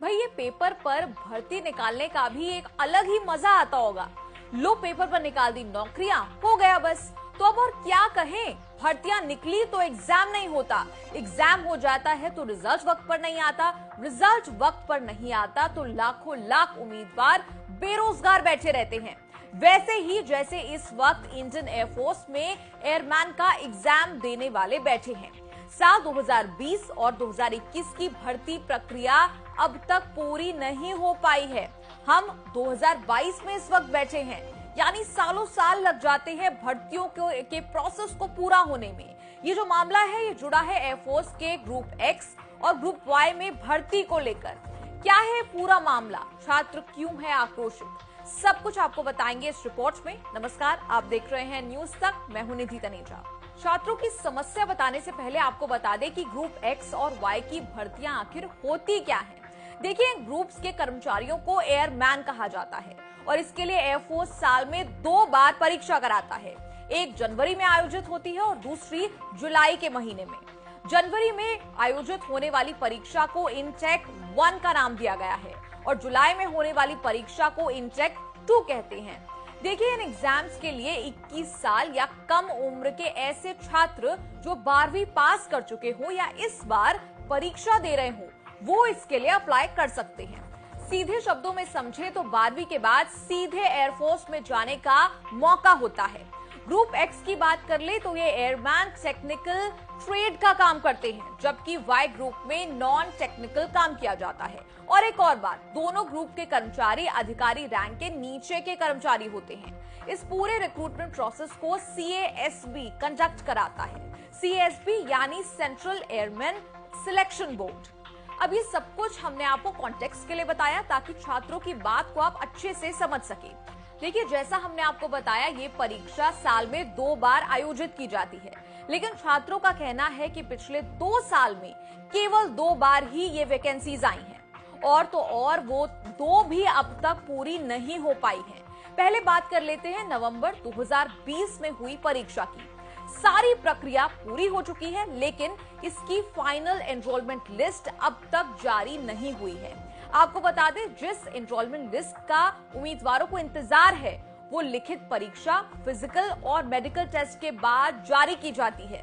भाई ये पेपर पर भर्ती निकालने का भी एक अलग ही मजा आता होगा। लो पेपर पर निकाल दी नौकरियां, हो गया बस। तो अब और क्या कहें, भर्तियां निकली तो एग्जाम नहीं होता, एग्जाम हो जाता है तो रिजल्ट वक्त पर नहीं आता, रिजल्ट वक्त पर नहीं आता तो लाखों लाख उम्मीदवार बेरोजगार बैठे रहते हैं। वैसे ही जैसे इस वक्त इंडियन एयरफोर्स में एयरमैन का एग्जाम देने वाले बैठे हैं। साल 2020 और 2021 की भर्ती प्रक्रिया अब तक पूरी नहीं हो पाई है। हम 2022 में इस वक्त बैठे हैं, यानी सालों साल लग जाते हैं भर्तियों के प्रोसेस को पूरा होने में। ये जो मामला है ये जुड़ा है एयरफोर्स के ग्रुप एक्स और ग्रुप वाई में भर्ती को लेकर। क्या है पूरा मामला, छात्र क्यों है आक्रोशित, सब कुछ आपको बताएंगे इस रिपोर्ट में। नमस्कार, आप देख रहे हैं न्यूज तक, मैं हूं निधि तनेजा। छात्रों की समस्या बताने से पहले आपको बता दें कि ग्रुप एक्स और वाई की भर्तियां आखिर होती क्या है। देखिए, ग्रुप्स के कर्मचारियों को एयरमैन कहा जाता है और इसके लिए एयरफोर्स साल में 2 बार परीक्षा कराता है। एक जनवरी में आयोजित होती है और दूसरी जुलाई के महीने में। जनवरी में आयोजित होने वाली परीक्षा को इनटेक 1 का नाम दिया गया है और जुलाई में होने वाली परीक्षा को इनटेक 2 कहते हैं। देखिए, इन एग्जाम्स के लिए 21 साल या कम उम्र के ऐसे छात्र जो 12वीं पास कर चुके हो या इस बार परीक्षा दे रहे हो, वो इसके लिए अप्लाई कर सकते हैं। सीधे शब्दों में समझे तो 12वीं के बाद सीधे एयरफोर्स में जाने का मौका होता है। ग्रुप एक्स की बात कर ले तो ये एयरमैन टेक्निकल ट्रेड का काम करते हैं, जबकि वाई ग्रुप में नॉन टेक्निकल काम किया जाता है। और एक और बात, दोनों ग्रुप के कर्मचारी अधिकारी रैंक के नीचे के कर्मचारी होते हैं। इस पूरे रिक्रूटमेंट प्रोसेस को CASB कंडक्ट कराता है। CASB यानी सेंट्रल एयरमैन सिलेक्शन बोर्ड। अब ये सब कुछ हमने आपको कॉन्टेक्स्ट के लिए बताया ताकि छात्रों की बात को आप अच्छे से समझ सके। देखिए, जैसा हमने आपको बताया, ये परीक्षा साल में 2 बार आयोजित की जाती है, लेकिन छात्रों का कहना है कि पिछले 2 साल में केवल 2 बार ही ये वैकेंसीज आई हैं और तो और वो 2 भी अब तक पूरी नहीं हो पाई हैं। पहले बात कर लेते हैं नवंबर 2020 में हुई परीक्षा की। सारी प्रक्रिया पूरी हो चुकी है, लेकिन इसकी फाइनल एनरोलमेंट लिस्ट अब तक जारी नहीं हुई है। आपको बता दें, जिस एनरोलमेंट लिस्ट का उम्मीदवारों को इंतजार है वो लिखित परीक्षा, फिजिकल और मेडिकल टेस्ट के बाद जारी की जाती है।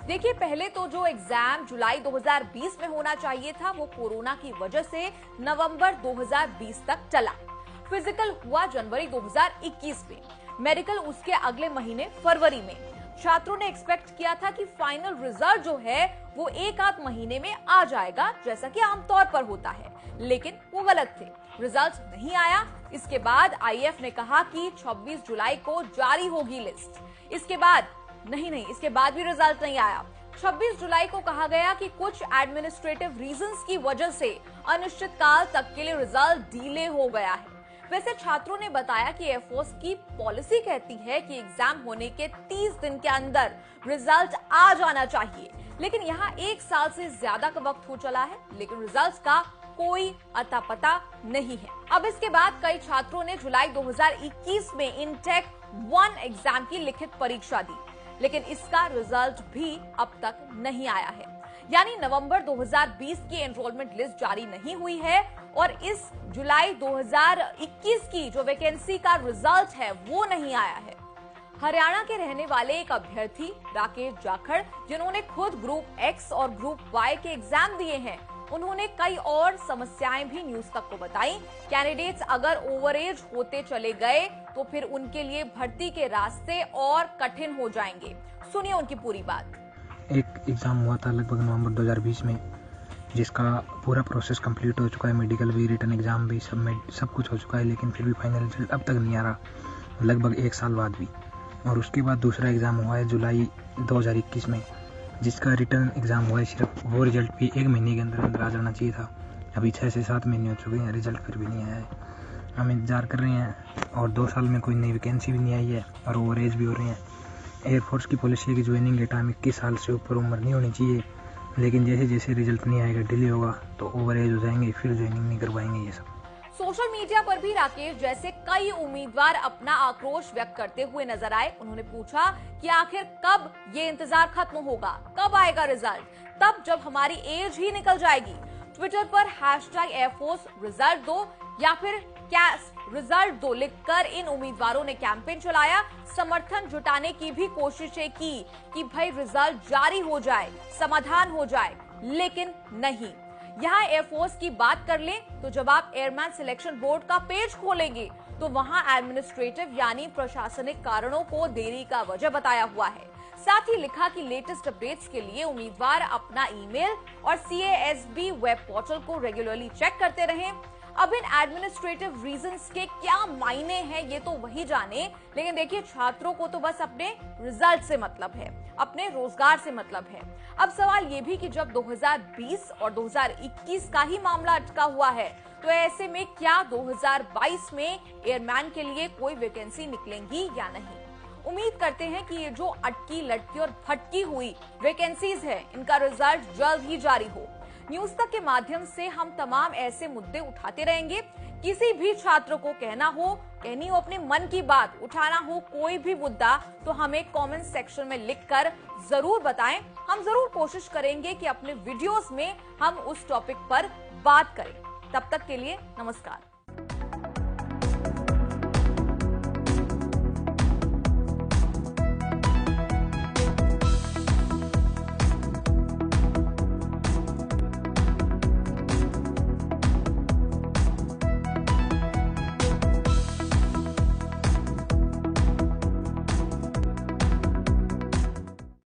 देखिए, पहले तो जो एग्जाम जुलाई 2020 में होना चाहिए था वो कोरोना की वजह से नवंबर 2020 तक चला। फिजिकल हुआ जनवरी 2021 में, मेडिकल उसके अगले महीने फरवरी में। छात्रों ने एक्सपेक्ट किया था कि फाइनल रिजल्ट जो है वो 1-8 महीने में आ जाएगा, जैसा कि आमतौर पर होता है, लेकिन वो गलत थे। रिजल्ट नहीं आया। इसके बाद IAF ने कहा कि 26 जुलाई को जारी होगी लिस्ट। इसके बाद इसके बाद भी रिजल्ट नहीं आया। 26 जुलाई को कहा गया कि कुछ एडमिनिस्ट्रेटिव रीजंस की वजह से अनिश्चित काल तक के लिए रिजल्ट डिले हो गया है। वैसे छात्रों ने बताया कि एयरफोर्स की पॉलिसी कहती है कि एग्जाम होने के 30 दिन के अंदर रिजल्ट आ जाना चाहिए, लेकिन यहाँ 1 साल से ज्यादा का वक्त हो चला है, लेकिन रिजल्ट का कोई अता पता नहीं है। अब इसके बाद कई छात्रों ने जुलाई 2021 में इनटेक 1 एग्जाम की लिखित परीक्षा दी, लेकिन इसका रिजल्ट भी अब तक नहीं आया है। यानी नवंबर 2020 की एनरोलमेंट लिस्ट जारी नहीं हुई है और इस जुलाई 2021 की जो वैकेंसी का रिजल्ट है वो नहीं आया है। हरियाणा के रहने वाले एक अभ्यर्थी राकेश जाखड़, जिन्होंने खुद ग्रुप एक्स और ग्रुप वाई के एग्जाम दिए हैं, उन्होंने कई और समस्याएं भी न्यूज तक को बताई। कैंडिडेट्स अगर ओवरएज होते चले गए तो फिर उनके लिए भर्ती के रास्ते और कठिन हो जाएंगे। सुनिए उनकी पूरी बात। एक एग्ज़ाम हुआ था लगभग नवंबर 2020 में, जिसका पूरा प्रोसेस कंप्लीट हो चुका है, मेडिकल भी, रिटन एग्ज़ाम भी, सब कुछ हो चुका है, लेकिन फिर भी फाइनल रिजल्ट अब तक नहीं आ रहा, लगभग 1 साल बाद भी। और उसके बाद दूसरा एग्ज़ाम हुआ है जुलाई 2021 में, जिसका रिटर्न एग्ज़ाम हुआ है। सिर्फ वो रिजल्ट भी 1 महीने के अंदर अंदर आ जाना चाहिए था। अभी 6 से 7 महीने हो चुके हैं, रिजल्ट फिर भी नहीं आया है। हम इंतज़ार कर रहे हैं और 2 साल में कोई नई वैकेंसी भी नहीं आई है और ओवरेज भी हो रही है। एयरफोर्स की पॉलिसी है कि ज्वाइनिंग के टाइम 21 साल से ऊपर उम्र नहीं होनी चाहिए, लेकिन जैसे जैसे रिजल्ट नहीं आएगा, डिले होगा, तो ओवरेज हो जाएंगे, फिर ज्वाइनिंग नहीं कर पाएंगे। ये सब सोशल मीडिया पर भी राकेश जैसे कई उम्मीदवार अपना आक्रोश व्यक्त करते हुए नजर आए। उन्होंने पूछा कि आखिर कब ये इंतजार खत्म होगा, कब आएगा रिजल्ट, तब जब हमारी एज ही निकल जाएगी। ट्विटर पर #एयरफोर्स रिजल्ट दो या फिर कैस रिजल्ट दो लिखकर इन उम्मीदवारों ने कैंपेन चलाया। समर्थन जुटाने की भी कोशिशें की कि भाई रिजल्ट जारी हो जाए, समाधान हो जाए, लेकिन नहीं। यहाँ एयरफोर्स की बात कर लें तो जब आप एयरमैन सिलेक्शन बोर्ड का पेज खोलेंगे तो वहां एडमिनिस्ट्रेटिव यानी प्रशासनिक कारणों को देरी का वजह बताया हुआ है। साथ ही लिखा कि लेटेस्ट अपडेट्स के लिए उम्मीदवार अपना ईमेल और CASB वेब पोर्टल को रेगुलरली चेक करते रहें। अब इन एडमिनिस्ट्रेटिव रीजंस के क्या मायने हैं ये तो वही जाने, लेकिन देखिए छात्रों को तो बस अपने रिजल्ट से मतलब है, अपने रोजगार से मतलब है। अब सवाल ये भी कि जब 2020 और 2021 का ही मामला अटका हुआ है तो ऐसे में क्या 2022 में एयरमैन के लिए कोई वैकेंसी निकलेंगी या नहीं। उम्मीद करते हैं कि ये जो अटकी लटकी और भटकी हुई वैकेंसीज है इनका रिजल्ट जल्द ही जारी हो। न्यूज तक के माध्यम से हम तमाम ऐसे मुद्दे उठाते रहेंगे। किसी भी छात्र को कहनी हो अपने मन की बात, उठाना हो कोई भी मुद्दा तो हमें कमेंट सेक्शन में लिखकर जरूर बताएं। हम जरूर कोशिश करेंगे कि अपने वीडियोस में हम उस टॉपिक पर बात करें। तब तक के लिए नमस्कार।